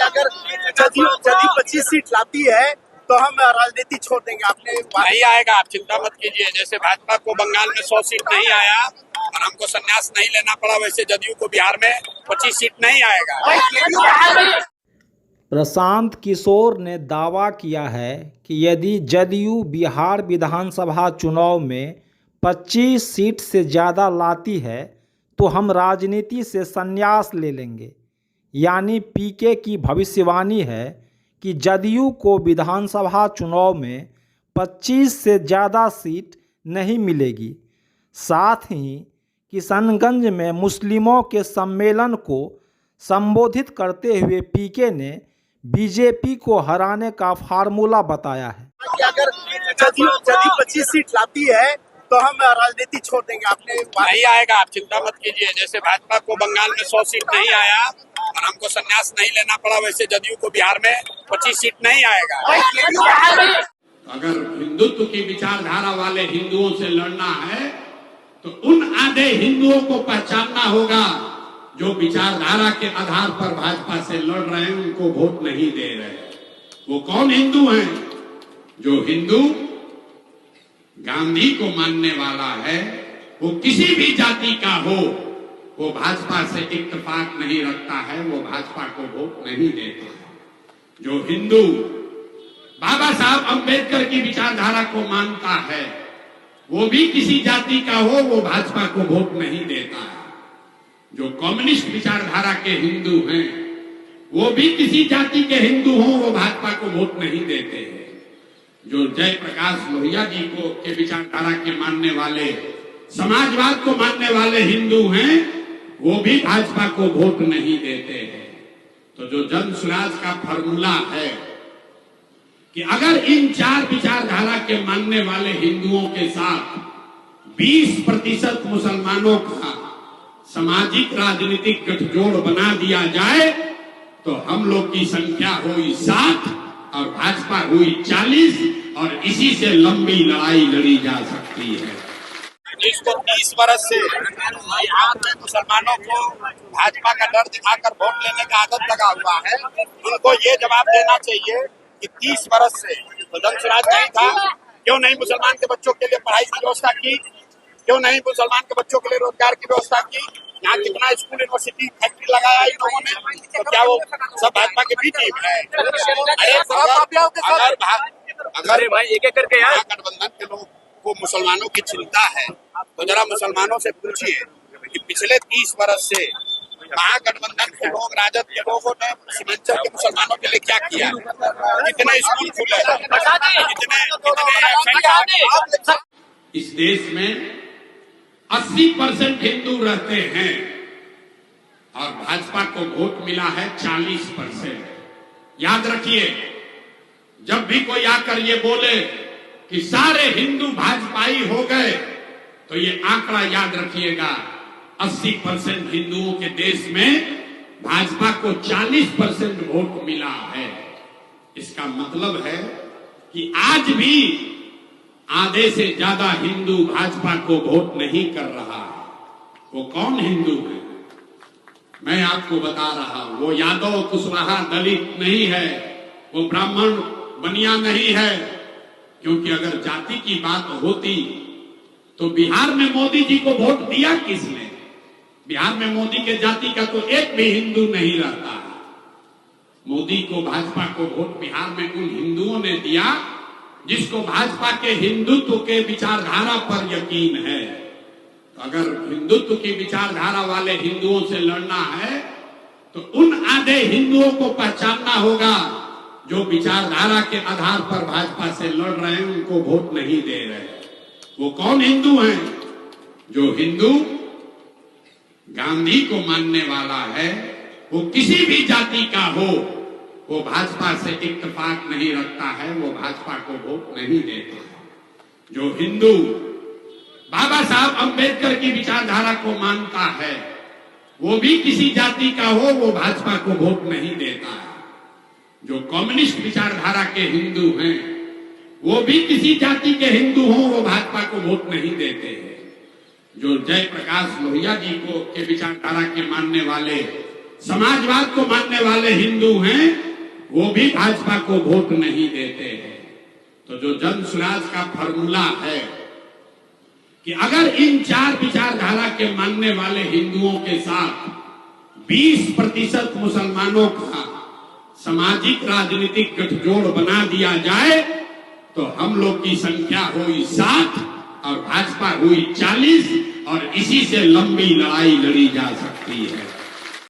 कि अगर जदयू 25 सीट लाती है तो हम राजनीति छोड़ देंगे। आपने नहीं आएगा, आप चिंता मत कीजिए। जैसे भाजपा को बंगाल में 100 सीट नहीं आया और हमको संन्यास नहीं लेना पड़ा, वैसे जदयू को बिहार में 25 सीट नहीं आएगा। प्रशांत किशोर ने दावा किया है कि यदि जदयू बिहार विधानसभा चुनाव में 25 सीट से ज़्यादा लाती है तो हम राजनीति से संन्यास ले लेंगे। यानी पीके की भविष्यवाणी है कि जदयू को विधानसभा चुनाव में 25 से ज़्यादा सीट नहीं मिलेगी। साथ ही किशनगंज में मुस्लिमों के सम्मेलन को संबोधित करते हुए पीके ने बीजेपी को हराने का फार्मूला बताया है कि अगर जदयू 25 सीट लाती है तो हम राजनीति छोड़ देंगे। आपने नहीं आएगा, आप चिंता मत कीजिए। जैसे भाजपा को बंगाल में 100 सीट नहीं आया और हमको संन्यास नहीं लेना पड़ा, वैसे जदयू को बिहार में 25 सीट नहीं आएगा। अगर हिंदुत्व की विचारधारा वाले हिंदुओं से लड़ना है तो उन आधे हिंदुओं को पहचानना होगा जो विचारधारा के आधार पर भाजपा से लड़ रहे हैं, उनको वोट नहीं दे रहे। वो कौन हिंदू हैं? जो हिंदू गांधी को मानने वाला है, वो किसी भी जाति का हो, वो भाजपा से इत्तेफाक नहीं रखता है, वो भाजपा को वोट नहीं देता है। जो हिंदू बाबा साहब अंबेडकर की विचारधारा को मानता है, वो भी किसी जाति का हो, वो भाजपा को वोट नहीं देता है। जो कम्युनिस्ट विचारधारा के हिंदू हैं, वो भी किसी जाति के हिंदू हों, वो भाजपा को वोट नहीं देते हैं। जो जयप्रकाश लोहिया जी को के विचारधारा के मानने वाले, समाजवाद को मानने वाले हिंदू हैं, वो भी भाजपा को वोट नहीं देते हैं। तो जो जन स्वराज का फॉर्मूला है कि अगर इन चार विचारधारा के मानने वाले हिंदुओं के साथ 20% मुसलमानों का सामाजिक राजनीतिक गठजोड़ बना दिया जाए तो हम लोग की संख्या हुई 7 और भाजपा हुई 40 और इसी से लंबी लड़ाई लड़ी जा सकती है। जिसको 30 वर्ष से बिहार में मुसलमानों को भाजपा का डर दिखाकर वोट लेने का आदत लगा हुआ है, उनको ये जवाब देना चाहिए कि 30 वर्ष से तो जन स्वराज नहीं था, क्यों नहीं मुसलमान के बच्चों के लिए पढ़ाई की व्यवस्था की, क्यों नहीं मुसलमान के बच्चों के लिए रोजगार की व्यवस्था की। यहाँ कितना स्कूल यूनिवर्सिटी फैक्ट्री लगाया इन लोगों ने, तो क्या वो सब भाजपा के बीच ही है? अगर भाई एक एक करके गठबंधन के लोग को मुसलमानों की चिंता है तो जरा मुसलमानों से पूछिए कि पिछले 30 वर्ष से महागठबंधन के लोग, राजद के लोगों ने सीमांचल के मुसलमानों के लिए क्या किया? कितने स्कूल खुले, कितने इस देश में 80% हिंदू रहते हैं और भाजपा को वोट मिला है 40%। याद रखिए, जब भी कोई आकर ये बोले कि सारे हिंदू भाजपाई हो गए तो ये आंकड़ा याद रखिएगा, 80% हिंदुओं के देश में भाजपा को 40% वोट मिला है। इसका मतलब है कि आज भी आधे से ज्यादा हिंदू भाजपा को वोट नहीं कर रहा है। वो कौन हिंदू है? मैं आपको बता रहा हूं, वो यादव कुशवाहा दलित नहीं है, वो ब्राह्मण बनिया नहीं है। क्योंकि अगर जाति की बात होती तो बिहार में मोदी जी को वोट दिया किसने? बिहार में मोदी के जाति का तो एक भी हिंदू नहीं रहता है। मोदी को, भाजपा को वोट बिहार में उन हिंदुओं ने दिया जिसको भाजपा के हिंदुत्व के विचारधारा पर यकीन है। तो अगर हिंदुत्व की विचारधारा वाले हिंदुओं से लड़ना है तो उन आधे हिंदुओं को पहचानना होगा जो विचारधारा के आधार पर भाजपा से लड़ रहे हैं, उनको वोट नहीं दे रहे। वो कौन हिंदू हैं? जो हिंदू गांधी को मानने वाला है, वो किसी भी जाति का हो, वो भाजपा से इत्तेफाक नहीं रखता है, वो भाजपा को वोट नहीं देता है। जो हिंदू बाबा साहब अंबेडकर की विचारधारा को मानता है, वो भी किसी जाति का हो, वो भाजपा को वोट नहीं देता है। जो कम्युनिस्ट विचारधारा के हिंदू हैं, वो भी किसी जाति के हिंदू हों, वो भाजपा को वोट नहीं देते हैं। जो जयप्रकाश लोहिया जी को के विचारधारा के मानने वाले, समाजवाद को मानने वाले हिंदू हैं, वो भी भाजपा को वोट नहीं देते हैं। तो जो जन स्वराज का फॉर्मूला है कि अगर इन 4 विचारधारा के मानने वाले हिंदुओं के साथ 20% मुसलमानों का सामाजिक राजनीतिक गठजोड़ बना दिया जाए तो हम लोग की संख्या हुई 7 और भाजपा हुई 40 और इसी से लंबी लड़ाई लड़ी जा सकती है।